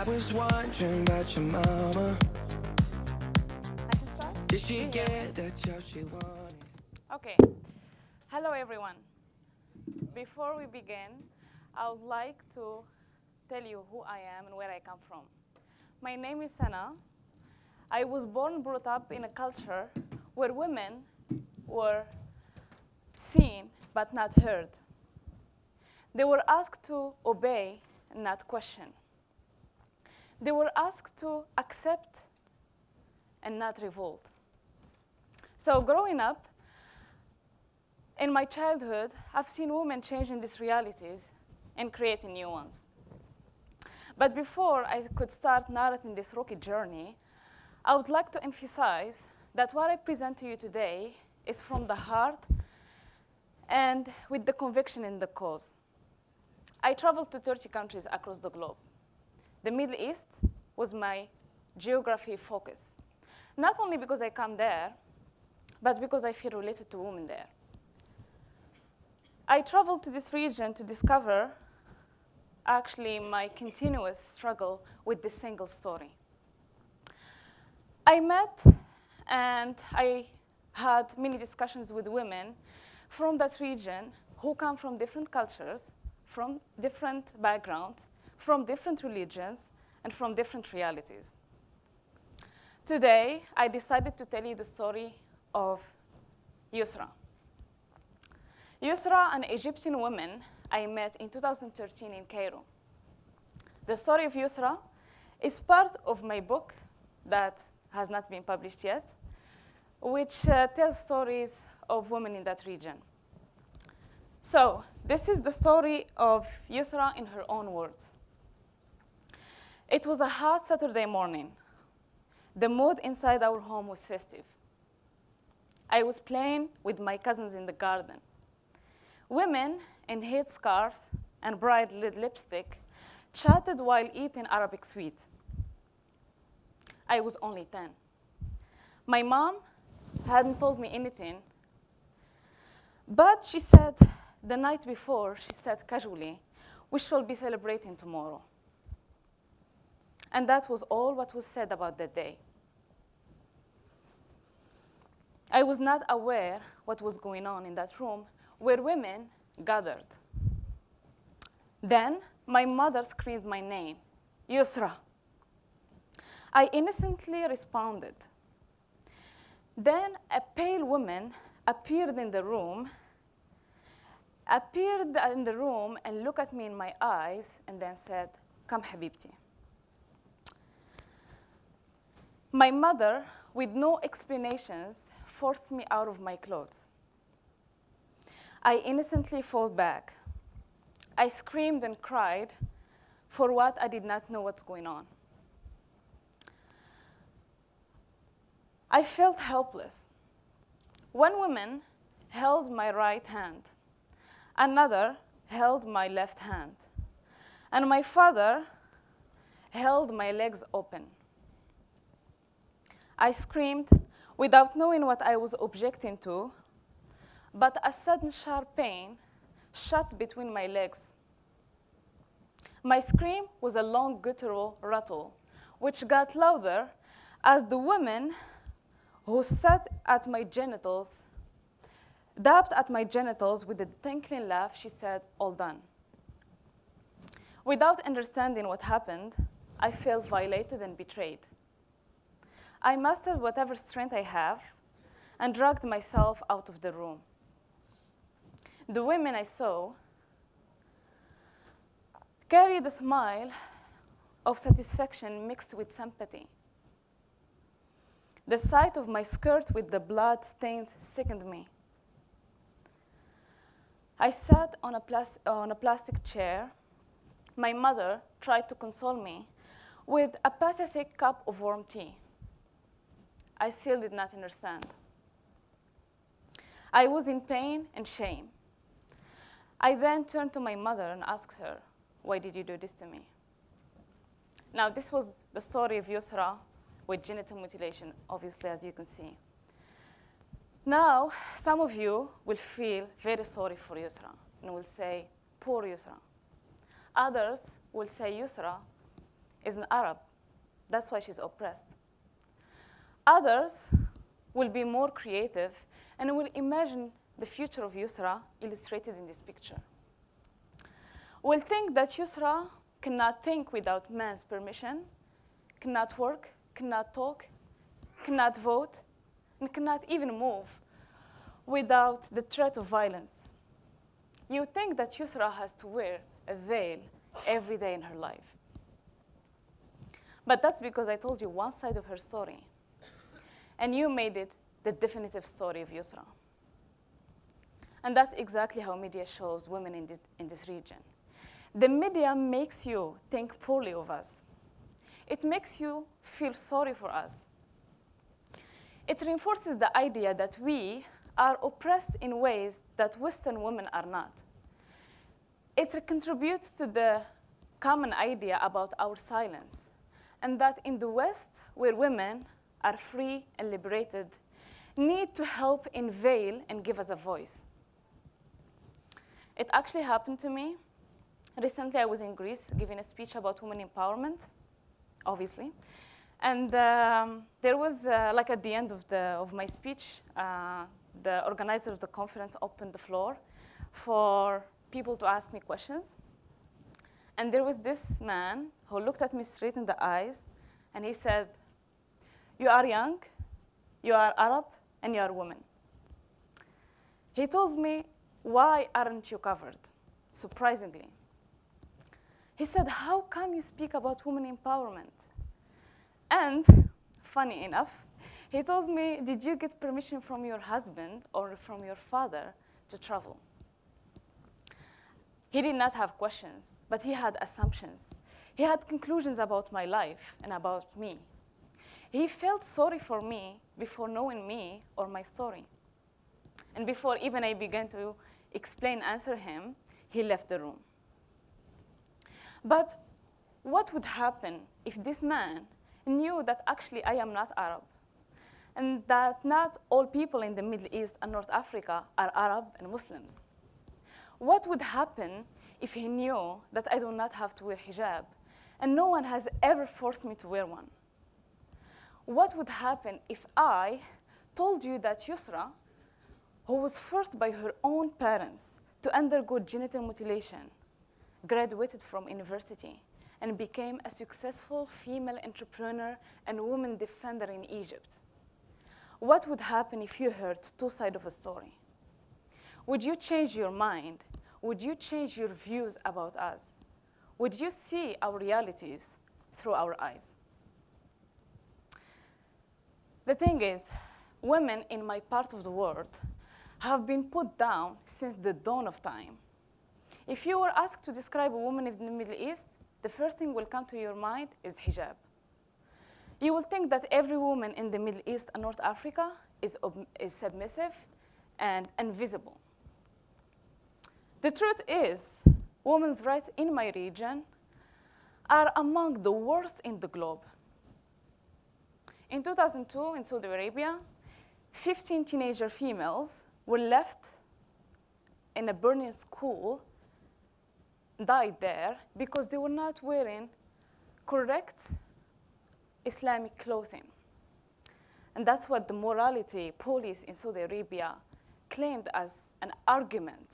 was wondering about your mama. I can start? Did she get that job she wanted? Okay. Hello, everyone. Before we begin, I would like to tell you who I am and where I come from. My name is Sana. I was born and brought up in a culture where women were seen but not heard. They were asked to obey and not question. They were asked to accept and not revolt. So growing up, in my childhood, I've seen women changing these realities and creating new ones. But before I could start narrating this rocky journey, I would like to emphasize that what I present to you today is from the heart and with the conviction in the cause. I traveled to 30 countries across the globe. The Middle East was my geography focus, not only because I come there, but because I feel related to women there. I traveled to this region to discover actually my continuous struggle with this single story. I met and I had many discussions with women from that region who come from different cultures, from different backgrounds, from different religions, and from different realities. Today, I decided to tell you the story of Yusra. Yusra, an Egyptian woman I met in 2013 in Cairo. The story of Yusra is part of my book that has not been published yet, which tells stories of women in that region. So this is the story of Yusra in her own words. It was a hot Saturday morning. The mood inside our home was festive. I was playing with my cousins in the garden. Women in headscarves and bright red lipstick chatted while eating Arabic sweet. I was only 10. My mom hadn't told me anything, but she said the night before, she said casually, "We shall be celebrating tomorrow." And that was all what was said about that day. I was not aware what was going on in that room where women gathered. Then my mother screamed my name, "Yusra." I innocently responded. Then a pale woman appeared in the room and looked at me in my eyes and then said, "Come habibti." My mother, with no explanations, forced me out of my clothes. I innocently fought back. I screamed and cried for what I did not know what's going on. I felt helpless. One woman held my right hand. Another held my left hand. And my father held my legs open. I screamed without knowing what I was objecting to, but a sudden sharp pain shot between my legs. My scream was a long guttural rattle, which got louder as the woman who sat at my genitals dabbed at my genitals with a tinkling laugh. She said, "All done." Without understanding what happened, I felt violated and betrayed. I mustered whatever strength I have and dragged myself out of the room. The women I saw carried a smile of satisfaction mixed with sympathy. The sight of my skirt with the blood stains sickened me. I sat on a plastic chair. My mother tried to console me with a pathetic cup of warm tea. I still did not understand. I was in pain and shame. I then turned to my mother and asked her, "Why did you do this to me?" Now, this was the story of Yusra with genital mutilation, obviously, as you can see. Now, some of you will feel very sorry for Yusra and will say, "Poor Yusra." Others will say, "Yusra is an Arab. That's why she's oppressed. Others will be more creative and will imagine the future of Yusra illustrated in this picture. Will think that Yusra cannot think without man's permission, cannot work, cannot talk, cannot vote, and cannot even move without the threat of violence. You think that Yusra has to wear a veil every day in her life. But that's because I told you one side of her story, and you made it the definitive story of Yusra. And that's exactly how media shows women in this region. The media makes you think poorly of us. It makes you feel sorry for us. It reinforces the idea that we are oppressed in ways that Western women are not. It contributes to the common idea about our silence, and that in the West, where women are free and liberated, need to help unveil and give us a voice. It actually happened to me. Recently, I was in Greece giving a speech about women empowerment, obviously. And there was, like at the end of my speech, the organizer of the conference opened the floor for people to ask me questions. And there was this man who looked at me straight in the eyes, and he said, "You are young, you are Arab, and you are a woman." He told me, "Why aren't you covered?" Surprisingly. He said, "How come you speak about women empowerment?" And funny enough, he told me, "Did you get permission from your husband or from your father to travel?" He did not have questions, but he had assumptions. He had conclusions about my life and about me. He felt sorry for me before knowing me or my story. And before even I began to explain, answer him, he left the room. But what would happen if this man knew that actually I am not Arab, and that not all people in the Middle East and North Africa are Arab and Muslims? What would happen if he knew that I do not have to wear hijab, and no one has ever forced me to wear one? What would happen if I told you that Yusra, who was forced by her own parents to undergo genital mutilation, graduated from university, and became a successful female entrepreneur and woman defender in Egypt? What would happen if you heard two sides of a story? Would you change your mind? Would you change your views about us? Would you see our realities through our eyes? The thing is, women in my part of the world have been put down since the dawn of time. If you were asked to describe a woman in the Middle East, the first thing will come to your mind is hijab. You will think that every woman in the Middle East and North Africa is submissive and invisible. The truth is, women's rights in my region are among the worst in the globe. In 2002, in Saudi Arabia, 15 teenager females were left in a burning school, died there because they were not wearing correct Islamic clothing. And that's what the morality police in Saudi Arabia claimed as an argument.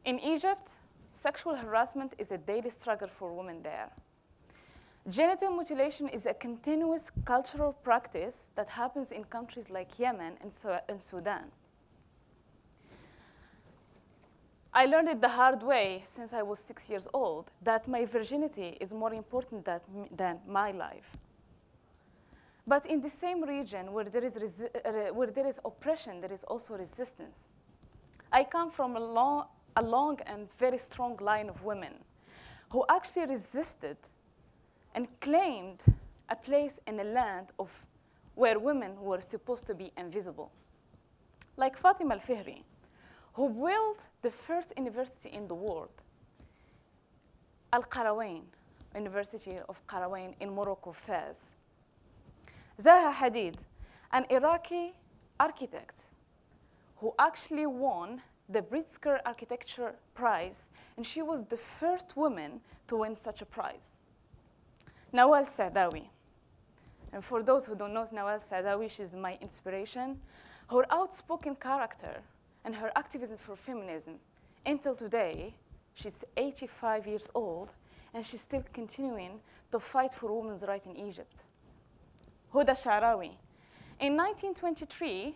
In Egypt, sexual harassment is a daily struggle for women there. Genital mutilation is a continuous cultural practice that happens in countries like Yemen and Sudan. I learned it the hard way since I was 6 years old, that my virginity is more important than my life. But in the same region where there is oppression, there is also resistance. I come from a long and very strong line of women who actually resisted and claimed a place in a land where women were supposed to be invisible. Like Fatima al-Fihri, who built the first university in the world, Al-Qarawin, University of Qarawin in Morocco, Fez. Zaha Hadid, an Iraqi architect who actually won the Pritzker Architecture Prize, and she was the first woman to win such a prize. Nawal Saadawi. And for those who don't know Nawal Saadawi, she's my inspiration. Her outspoken character and her activism for feminism, until today, she's 85 years old, and she's still continuing to fight for women's rights in Egypt. Huda Sha'rawi. In 1923,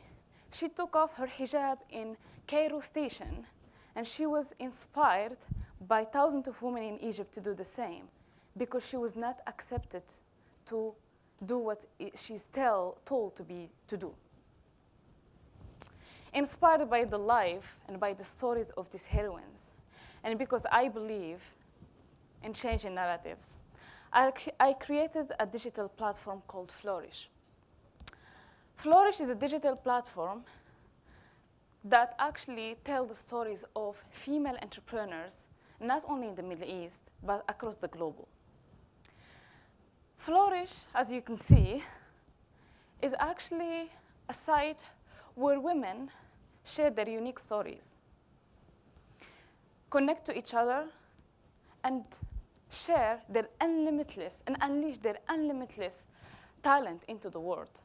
she took off her hijab in Cairo station, and she was inspired by thousands of women in Egypt to do the same, because she was not accepted to do what she's told to do. Inspired by the life and by the stories of these heroines, and because I believe in changing narratives, I created a digital platform called Flourish. Flourish is a digital platform that actually tells the stories of female entrepreneurs, not only in the Middle East, but across the globe. Flourish, as you can see, is actually a site where women share their unique stories, connect to each other, and share their unlimitless and unleash their unlimitless talent into the world.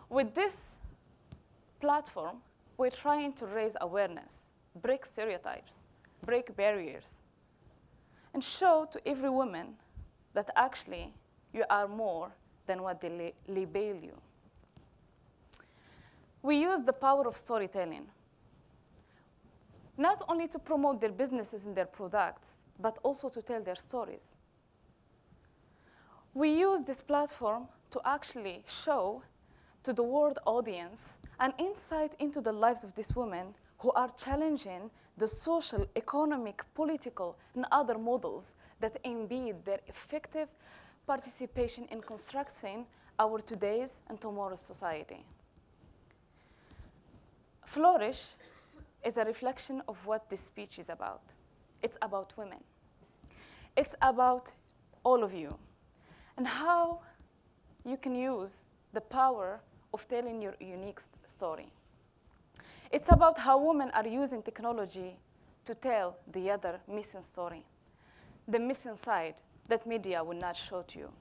With this platform, we're trying to raise awareness, break stereotypes, break barriers, and show to every woman that actually you are more than what they label you. We use the power of storytelling, not only to promote their businesses and their products, but also to tell their stories. We use this platform to actually show to the world audience an insight into the lives of these women who are challenging the social, economic, political, and other models that impede their effective participation in constructing our today's and tomorrow's society. Flourish is a reflection of what this speech is about. It's about women. It's about all of you and how you can use the power of telling your unique story. It's about how women are using technology to tell the other missing story, the missing side that media will not show to you.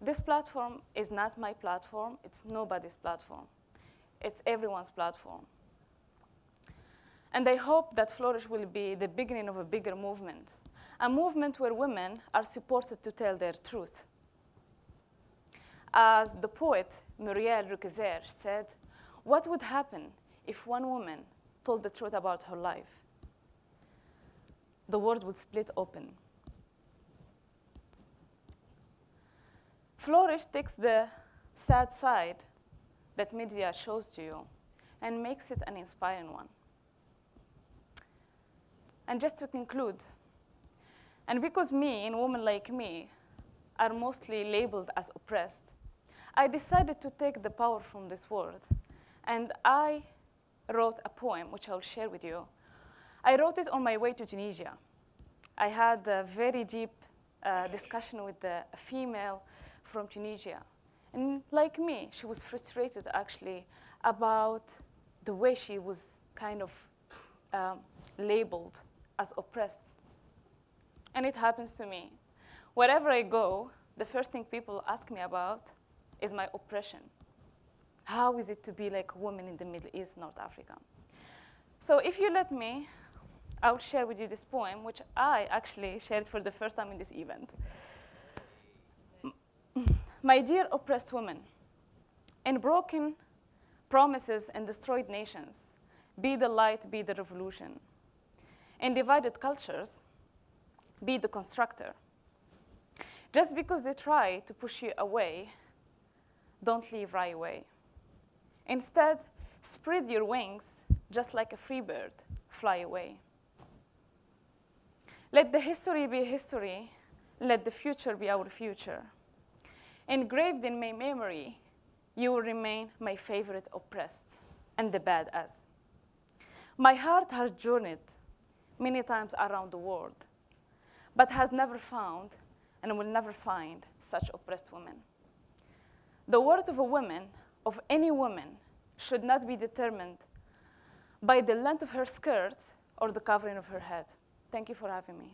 This platform is not my platform. It's nobody's platform. It's everyone's platform. And I hope that Flourish will be the beginning of a bigger movement, a movement where women are supported to tell their truth. As the poet Muriel Rukeyser said, what would happen if one woman told the truth about her life? The world would split open. Flourish takes the sad side that media shows to you and makes it an inspiring one. And just to conclude, and because me and women like me are mostly labeled as oppressed, I decided to take the power from this world. And I wrote a poem, which I'll share with you. I wrote it on my way to Tunisia. I had a very deep discussion with a female from Tunisia. And like me, she was frustrated actually about the way she was kind of labeled as oppressed. And it happens to me. Wherever I go, the first thing people ask me about is my oppression. How is it to be like a woman in the Middle East, North Africa? So if you let me, I will share with you this poem, which I actually shared for the first time in this event. My dear oppressed women, in broken promises and destroyed nations, be the light, be the revolution. In divided cultures, be the constructor. Just because they try to push you away, don't leave right away. Instead, spread your wings, just like a free bird, fly away. Let the history be history, let the future be our future. Engraved in my memory, you will remain my favorite oppressed and the badass. My heart has journeyed many times around the world, but has never found and will never find such oppressed women. The worth of a woman, of any woman, should not be determined by the length of her skirt or the covering of her head. Thank you for having me.